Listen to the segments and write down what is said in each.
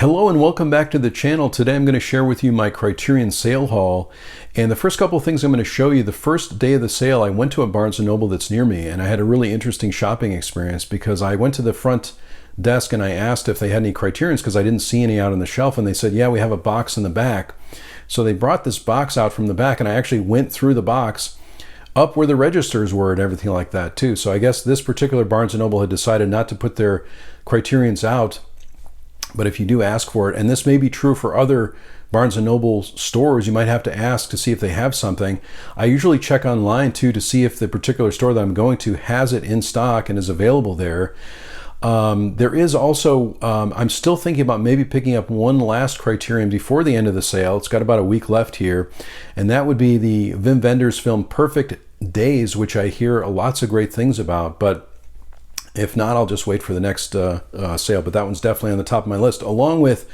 Hello and welcome back to the channel. Today I'm going to share with you my Criterion sale haul. And the first couple of things I'm going to show you, the first day of the sale, I went to a Barnes & Noble that's near me, and I had a really interesting shopping experience because I went to the front desk and I asked if they had any Criterions because I didn't see any out on the shelf, and they said, yeah, we have a box in the back. So they brought this box out from the back, and I actually went through the box up where the registers were and everything like that too. So I guess this particular Barnes & Noble had decided not to put their Criterions out. But if you do ask for it, and this may be true for other Barnes & Noble stores, you might have to ask to see if they have something. I usually check online too to see if the particular store that I'm going to has it in stock and is available there. There is also, I'm still thinking about maybe picking up one last Criterion before the end of the sale. It's got about a week left here, and that would be the Wim Wenders film Perfect Days, which I hear lots of great things about, but if not, I'll just wait for the next sale. But that one's definitely on the top of my list, along with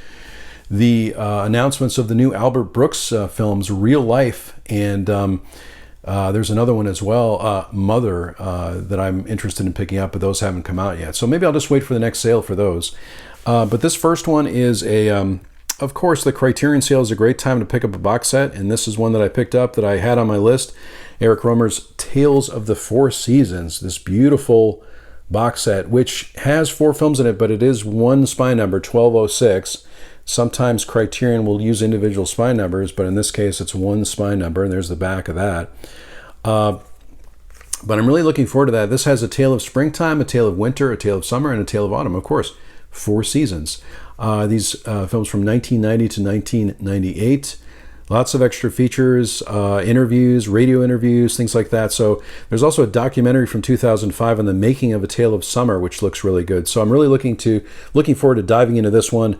the announcements of the new Albert Brooks films, Real Life, and there's another one as well, Mother, that I'm interested in picking up, but those haven't come out yet. So maybe I'll just wait for the next sale for those. But this first one is of course, the Criterion sale is a great time to pick up a box set, and this is one that I picked up that I had on my list. Eric Rohmer's Tales of the Four Seasons, this beautiful box set, which has 4 films in it, but it is one spine number, 1206. Sometimes Criterion will use individual spine numbers, but in this case it's one spine number, and there's the back of that. But I'm really looking forward to that. This has a tale of springtime, a tale of winter, a tale of summer, and a tale of autumn. Of course, 4 seasons. These films from 1990 to 1998. Lots of extra features, interviews, radio interviews, things like that. So there's also a documentary from 2005 on the making of A Tale of Summer, which looks really good. So I'm really looking forward to diving into this one.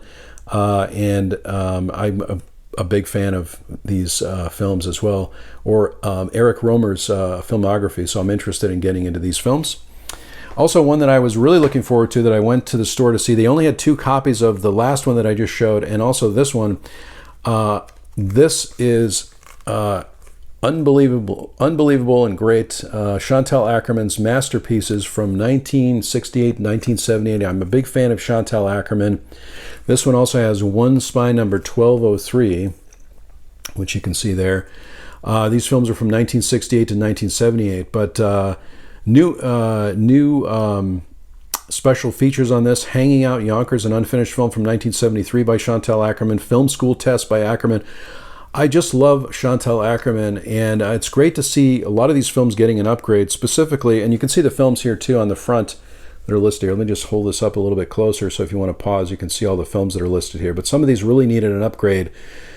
I'm a big fan of these films as well, or Eric Rohmer's filmography. So I'm interested in getting into these films. Also, one that I was really looking forward to that I went to the store to see. They only had 2 copies of the last one that I just showed, and also this one. This is unbelievable and great. Chantal Akerman's masterpieces from 1968 to 1978. I'm a big fan of Chantal Akerman. This one also has one spine number, 1203, which you can see there. These films are from 1968 to 1978, but new special features on this: Hanging Out Yonkers, an unfinished film from 1973 by Chantal Akerman, Film School Test by Akerman. I just love Chantal Akerman, and it's great to see a lot of these films getting an upgrade specifically, and you can see the films here too on the front that are listed here. Let me just hold this up a little bit closer, so if you want to pause, you can see all the films that are listed here. But some of these really needed an upgrade.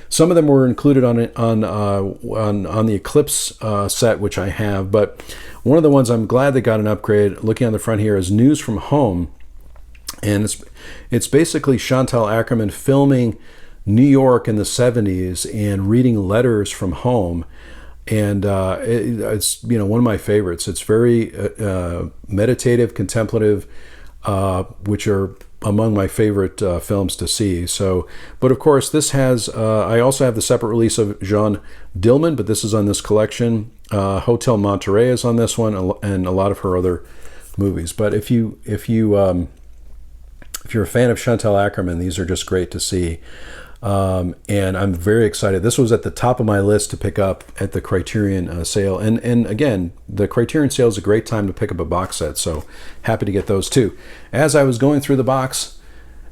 Some of them were included on the Eclipse set, which I have, but one of the ones I'm glad they got an upgrade, looking on the front here, is News from Home, and it's basically Chantal Akerman filming New York in the 70s and reading letters from home, and it's one of my favorites. It's very meditative, contemplative, which are among my favorite films to see. So, but of course, this has, I also have the separate release of Jeanne Dillman, but this is on this collection. Hotel Monterey is on this one, and a lot of her other movies. But if you're a fan of Chantal Akerman, these are just great to see. And I'm very excited. This was at the top of my list to pick up at the Criterion sale. And again, the Criterion sale is a great time to pick up a box set, so happy to get those too. As I was going through the box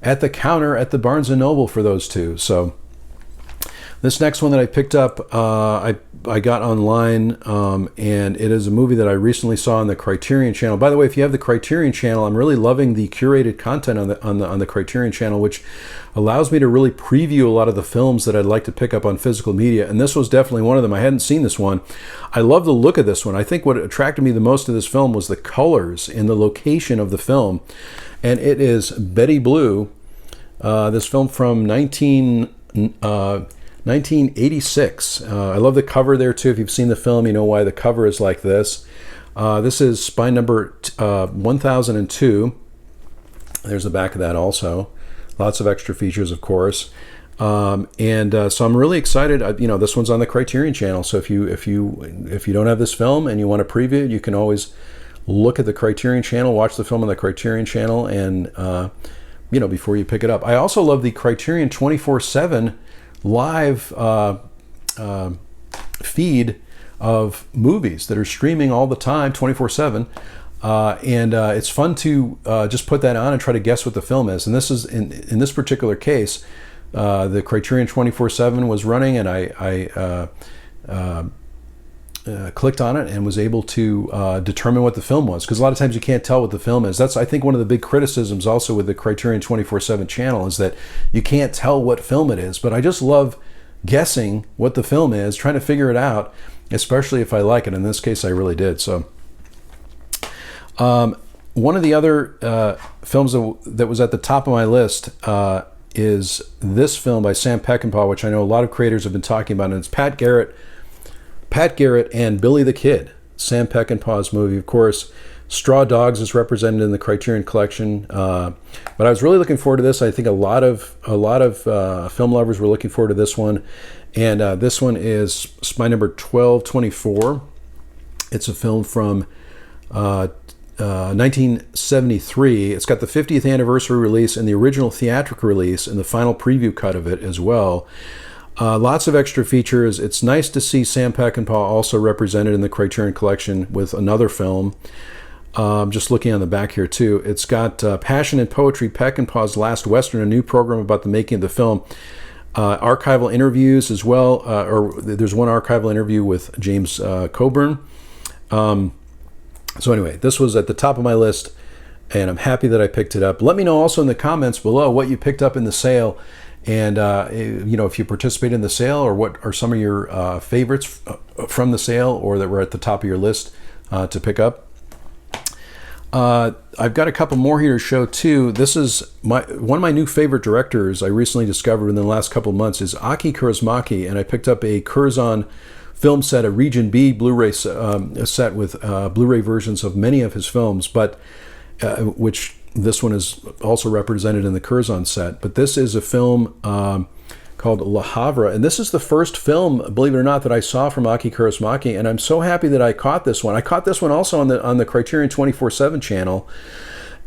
at the counter at the Barnes & Noble for those two. So this next one that I picked up, I got online, and it is a movie that I recently saw on the Criterion channel. By the way, if you have the Criterion channel, I'm really loving the curated content on the Criterion channel, which allows me to really preview a lot of the films that I'd like to pick up on physical media, and this was definitely one of them. I hadn't seen this one. I love the look of this one. I think what attracted me the most to this film was the colors and the location of the film, and it is Betty Blue, this film from 1986. I love the cover there too. If you've seen the film, you know why the cover is like this. This is spine number 1002. There's the back of that also. Lots of extra features, of course. So I'm really excited. This one's on the Criterion channel. So if you don't have this film and you want to preview it, you can always look at the Criterion channel, watch the film on the Criterion channel, and before you pick it up. I also love the Criterion 24/7 live feed of movies that are streaming all the time, 24/7. And it's fun to just put that on and try to guess what the film is. And this is, in this particular case, the Criterion 24/7 was running, and I clicked on it and was able to determine what the film was, because a lot of times you can't tell what the film is. That's, I think, one of the big criticisms also with the Criterion 24/7 channel, is that you can't tell what film it is. But I just love guessing what the film is, trying to figure it out, especially if I like it. In this case, I really did. So one of the other films that was at the top of my list is this film by Sam Peckinpah, which I know a lot of creators have been talking about, and it's Pat Garrett and Billy the Kid, Sam Peckinpah's movie. Of course, Straw Dogs is represented in the Criterion Collection, but I was really looking forward to this. I think a lot of film lovers were looking forward to this one, and this one is Spy Number 1224. It's a film from 1973. It's got the 50th anniversary release and the original theatrical release and the final preview cut of it as well. Lots of extra features. It's nice to see Sam Peckinpah also represented in the Criterion Collection with another film. Just looking on the back here too. It's got Passion and Poetry, Peckinpah's Last Western, a new program about the making of the film. Archival interviews as well, or there's one archival interview with James Coburn. So anyway, this was at the top of my list, and I'm happy that I picked it up. Let me know also in the comments below what you picked up in the sale, and if you participate in the sale, or what are some of your favorites from the sale, or that were at the top of your list to pick up. I've got a couple more here to show too. This is one of my new favorite directors I recently discovered in the last couple of months is Aki Kaurismäki, and I picked up a Curzon film set, a Region B Blu-ray set with Blu-ray versions of many of his films, but which this one is also represented in the Curzon set. But this is a film called Le Havre, and this is the first film, believe it or not, that I saw from Aki Kaurismäki, and I'm so happy that I caught this one. I caught this one also on the Criterion 24/7 channel,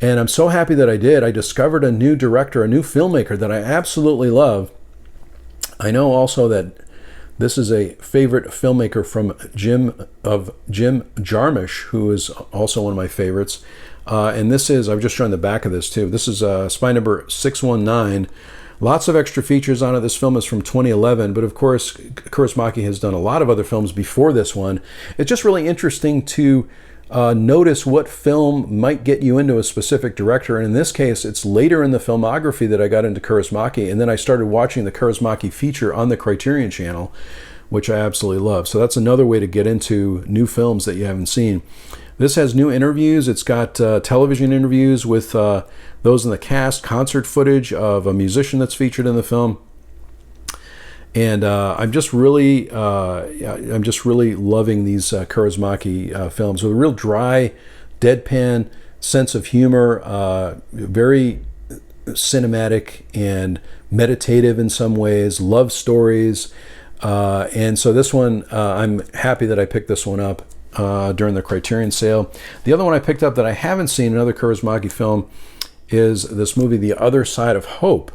and I'm so happy that I did. I discovered a new director, a new filmmaker that I absolutely love. I know also that this is a favorite filmmaker from Jim Jarmusch, who is also one of my favorites. And this is, I've just shown the back of this too. This is Spy Number 619. Lots of extra features on it. This film is from 2011, but of course, Kaurismäki has done a lot of other films before this one. It's just really interesting to notice what film might get you into a specific director. And in this case, it's later in the filmography that I got into Kaurismäki, and then I started watching the Kaurismäki feature on the Criterion channel, which I absolutely love. So that's another way to get into new films that you haven't seen. This has new interviews. It's got television interviews with those in the cast, concert footage of a musician that's featured in the film. And I'm just really loving these Kaurismäki films with a real dry, deadpan sense of humor, very cinematic and meditative in some ways, love stories. And so this one, I'm happy that I picked this one up during the Criterion sale. The other one I picked up that I haven't seen, another Kaurismäki film, is this movie, The Other Side of Hope,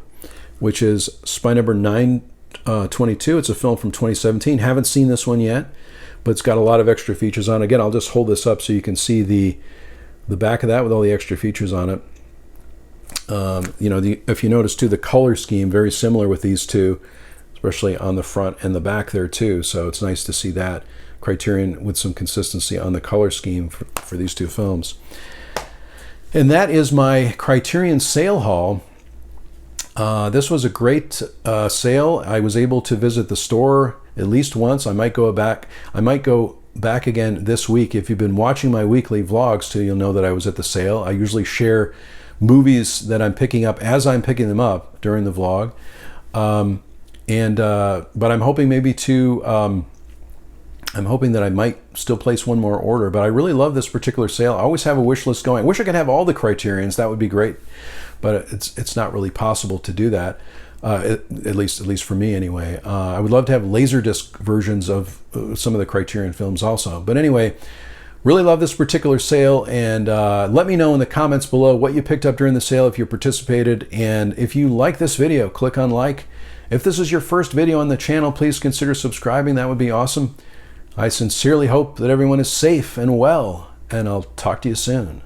which is Spy Number 922. It's a film from 2017. Haven't seen this one yet, but it's got a lot of extra features on it. Again, I'll just hold this up so you can see the back of that with all the extra features on it. If you notice too, the color scheme very similar with these two, especially on the front and the back there too. So it's nice to see that Criterion with some consistency on the color scheme for these two films. And that is my Criterion sale haul. This was a great sale. I was able to visit the store at least once. I might go back again this week. If you've been watching my weekly vlogs too, you'll know that I was at the sale. I usually share movies that I'm picking up as I'm picking them up during the vlog. But I'm hoping I'm hoping that I might still place one more order, but I really love this particular sale. I always have a wish list going. I wish I could have all the Criterions. That would be great, but it's not really possible to do that, at least for me anyway. I would love to have Laserdisc versions of some of the Criterion films also. But anyway, Really love this particular sale, and let me know in the comments below what you picked up during the sale if you participated. And if you like this video, click on like. If this is your first video on the channel, please consider subscribing. That would be awesome. I sincerely hope that everyone is safe and well, and I'll talk to you soon.